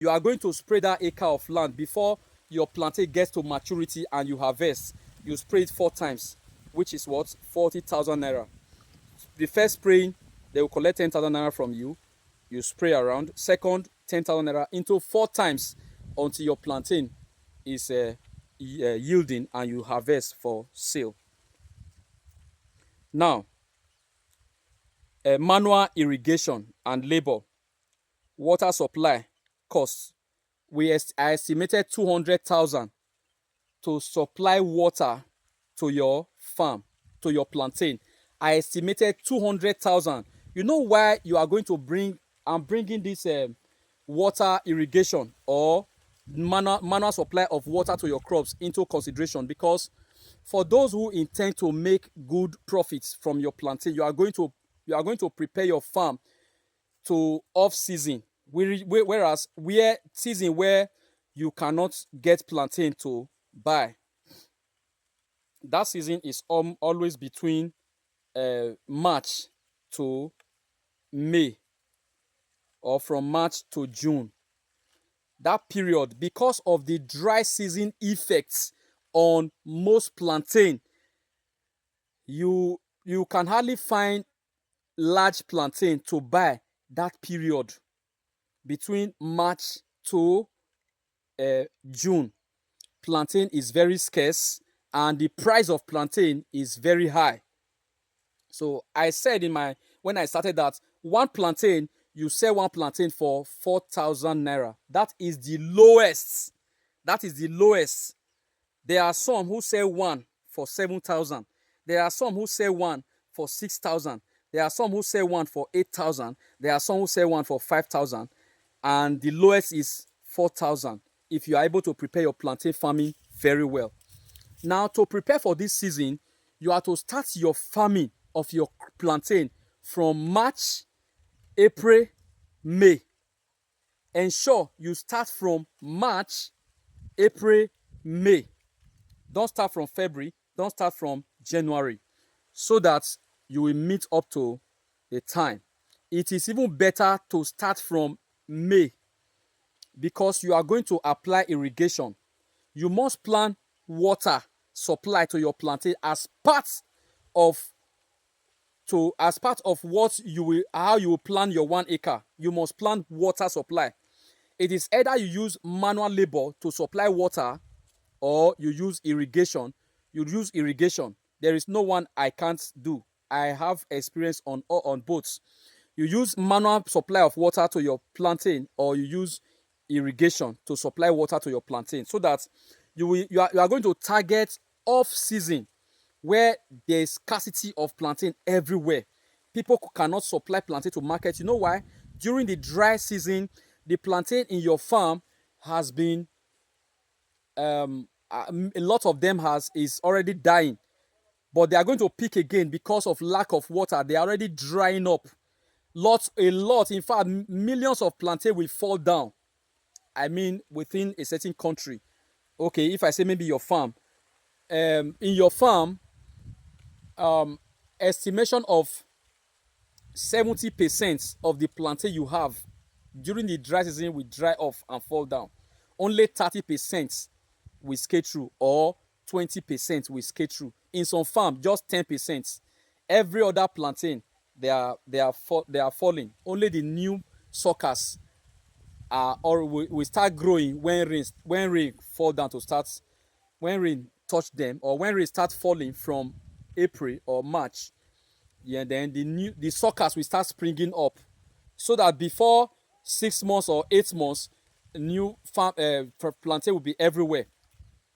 you are going to spray that acre of land before your plantain gets to maturity and you harvest. You spray it 4 times, which is what? 40,000 naira. The first spraying, they will collect 10,000 naira from you. You spray around. Second, 10,000 naira into 4 times until your plantain is yielding and you harvest for sale. Now, manual irrigation and labor, water supply costs. I estimated 200,000 to supply water to your farm, to your plantain. I estimated 200,000. You know why you are going to I'm bringing this water irrigation or manual supply of water to your crops into consideration, because for those who intend to make good profits from your plantain, you are going to prepare your farm to off season, whereas where season where you cannot get plantain to buy, that season is always between March to May, or from March to June. That period, because of the dry season effects on most plantain, you can hardly find large plantain to buy that period between March to June. Plantain is very scarce and the price of plantain is very high. So I said when I started that you sell one plantain for 4,000 naira. That is the lowest. That is the lowest. There are some who sell one for 7,000. There are some who sell one for 6,000. There are some who sell one for 8,000. There are some who sell one for 5,000. And the lowest is 4,000 if you are able to prepare your plantain farming very well. Now, to prepare for this season, you are to start your farming of your plantain from March, April, May. Ensure you start from March, April, May. Don't start from February. Don't start from January, so that you will meet up to the time. It is even better to start from May, because you are going to apply irrigation. You must plan water supply to your plantain as part of how you will plan your 1 acre. You must plan water supply. It is either you use manual labor to supply water or you use irrigation. You use irrigation. There is no one I can't do. I have experience on both. You use manual supply of water to your plantain, or you use irrigation to supply water to your plantain, so that you are going to target off season where there is scarcity of plantain everywhere. People cannot supply plantain to market. You know why? During the dry season, the plantain in your farm has been a lot of them is already dying, but they are going to pick again because of lack of water. They are already drying up. A lot. In fact, millions of plantain will fall down. I mean, within a certain country. Okay, if I say maybe your farm, in your farm, estimation of 70% of the plantain you have during the dry season will dry off and fall down. Only 30% will skate through, or 20% will skate through. In some farm, just 10%. Every other plantain, they are falling. Only the new suckers will start growing when rain fall down to start. When rain touch them, or when rain start falling from April or March, yeah, then the suckers will start springing up, so that before 6 months or 8 months, new farm plantain will be everywhere.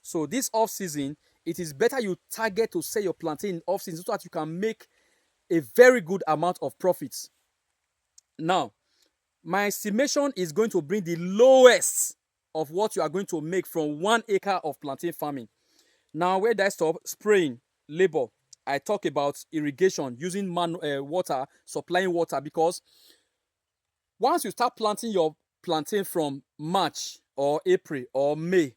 So this off season, it is better you target to sell your plantain in off season, so that you can make a very good amount of profits. Now, my estimation is going to bring the lowest of what you are going to make from 1 acre of plantain farming. Now, where did I stop? Spraying, labor. I talk about irrigation, using water, supplying water, because once you start planting your plantain from March or April or May,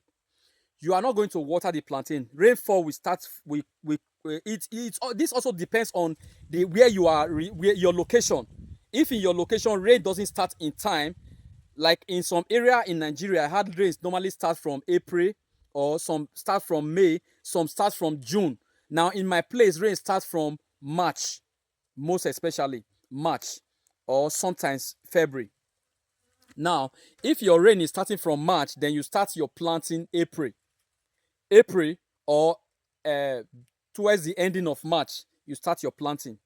you are not going to water the plantain. Rainfall will start. This also depends on where you are, where your location. If in your location rain doesn't start in time, Like in some area in Nigeria, hard rains normally start from April, or some start from May, some start from June. Now in my place, rain starts from March, most especially March, or sometimes February. Now, if your rain is starting from March, then you start your planting April, or uh, towards the ending of March, you start your planting.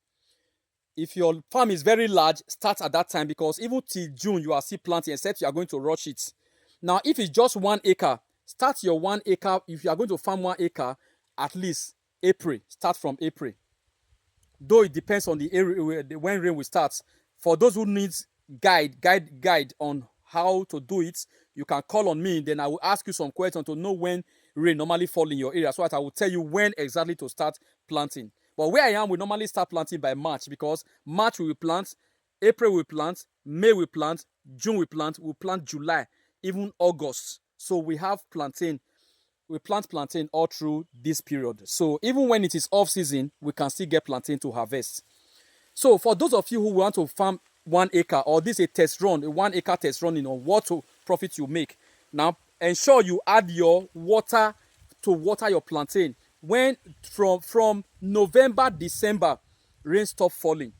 If your farm is very large, start at that time, because even till June you are still planting, except you are going to rush it. Now, if it's just 1 acre, start your 1 acre. If you are going to farm 1 acre, at least April, start from April. Though it depends on the area when rain will start. For those who need guide on how to do it, you can call on me. Then I will ask you some questions to know when rain normally fall in your area, so that I will tell you when exactly to start planting. But where I am, we normally start planting by March, because March we will plant, April we plant, May we plant, June we plant July, even August. So we have plantain. We plant plantain all through this period. So even when it is off season, we can still get plantain to harvest. So for those of you who want to farm 1 acre, or this is a test run, a 1 acre test run, what to profit you make. Now ensure you add your water to water your plantain. When from November, December, rain stop falling.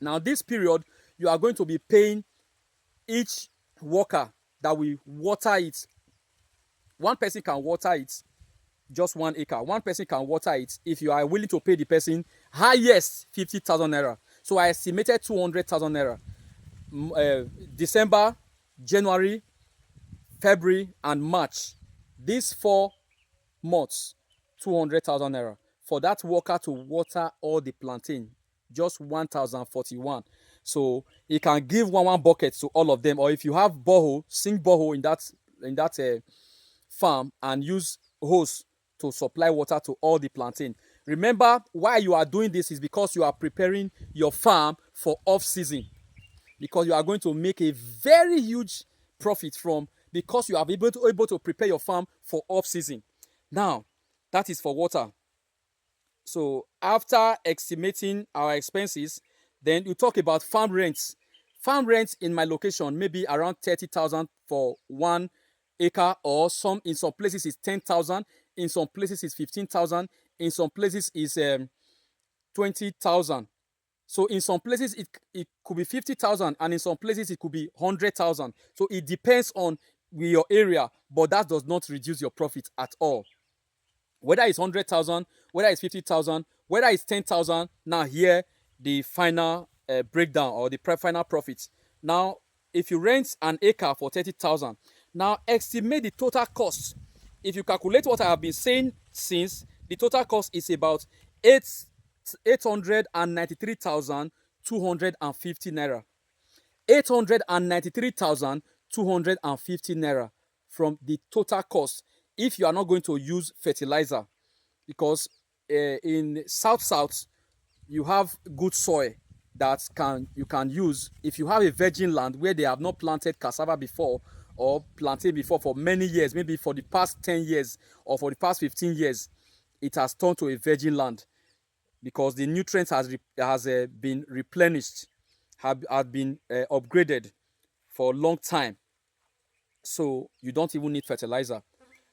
Now this period, you are going to be paying each worker that will water it. One person can water it, just 1 acre. One person can water it if you are willing to pay the person highest 50,000 naira. So I estimated 200,000 naira. December, January, February, and March. These 4 months, 200,000 naira. For that worker to water all the plantain, just 1,041. So he can give one bucket to all of them. Or if you have borehole, sink borehole in that farm, and use hose to supply water to all the plantain. Remember, why you are doing this is because you are preparing your farm for off season, because you are going to make a very huge profit from, because you are able to prepare your farm for off season. Now that is for water. So after estimating our expenses, then you talk about farm rents. Farm rents in my location maybe around 30,000 for 1 acre, or in some places is 10,000, in some places is 15,000, in some places is 20,000. So in some places it could be 50,000, and in some places it could be 100,000. So it depends on your area, but that does not reduce your profit at all. Whether it's 100,000, whether it's 50,000, whether it's 10,000. Now here the final breakdown, or the final profit. Now if you rent an acre for 30,000, now estimate the total cost. If you calculate what I have been saying since, the total cost is about 893,250 naira. 893,250 naira from the total cost, if you are not going to use fertilizer, because in south you have good soil that you can use. If you have a virgin land where they have not planted cassava before, or plantain before for many years, maybe for the past 10 years or for the past 15 years, it has turned to a virgin land, because the nutrients has been replenished, have been upgraded for a long time. So you don't even need fertilizer.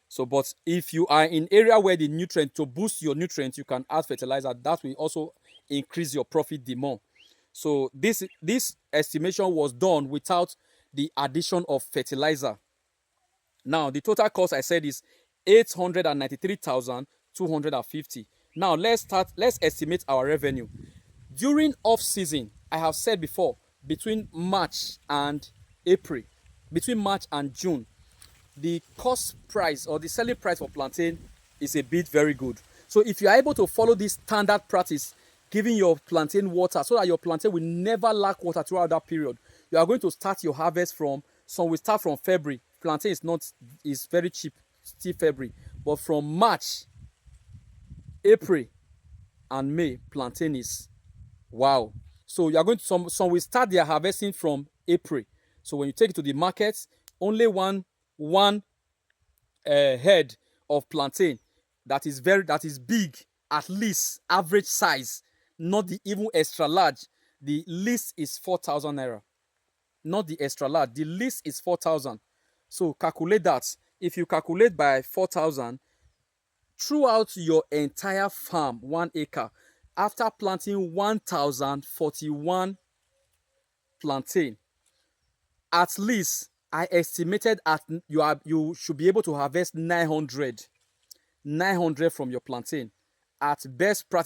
So, but if you are in area where the nutrient, to boost your nutrients, you can add fertilizer. That will also increase your profit the more. So this estimation was done without the addition of fertilizer. Now the total cost I said is 893,250. Now let's estimate our revenue. During off season, I have said before, between March and April, between March and June, the cost price or the selling price for plantain is a bit very good. So if you are able to follow this standard practice, giving your plantain water so that your plantain will never lack water throughout that period, you are going to start your harvest from, some will start from February. Plantain is very cheap, still February. But from March, April, and May, plantain is wow. So you are going to, some will start their harvesting from April. So when you take it to the market, only one head of plantain that is big, at least average size, not the even extra large, the least is 4,000 naira. not the extra large. The least is 4,000. So calculate that. If you calculate by 4,000 throughout your entire farm, 1 acre, after planting 1,041 plantain, at least I estimated you should be able to harvest 900 from your plantain at best practice.